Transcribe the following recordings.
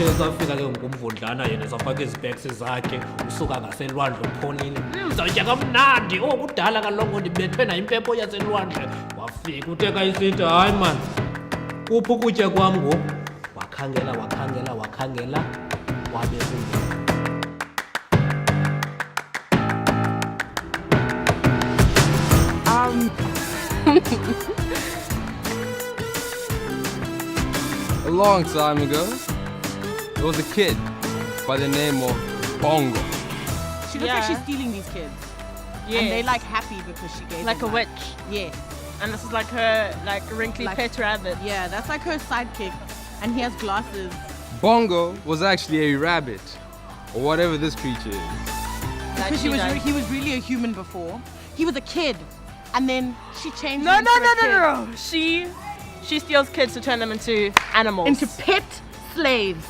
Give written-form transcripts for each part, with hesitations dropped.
Ke safika ke ngumvundlana yena safaka izibhekisi zakhe usuka ngaselwandle uphonile. Mzawutya kamnandi kudala kalongo ndibethwe nayo impepho yaselwandle. Wafika uteka isithi hayi man. Kuphi ukutya kwam ngoku? Wakhangela wabe kungekho. A long time ago, there was a kid by the name of Bongo. She looks like she's stealing these kids. Yeah. And they're like happy because she gave like a them witch. Yeah. And this is like her wrinkly pet rabbit. Yeah, that's like her sidekick. And he has glasses. Bongo was actually a rabbit, or whatever this creature is. Because he was really a human before. He was a kid. And then she changed No. him into a kid. She steals kids to turn them into animals. Into pet slaves.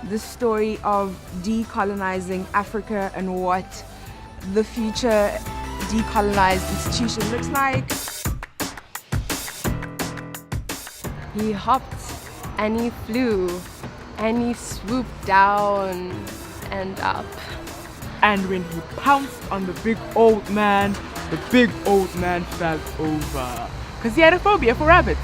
The story of decolonizing Africa and what the future decolonized institution looks like. He hopped and he flew and he swooped down and up. And when he pounced on the big old man fell over. Because he had a phobia for rabbits.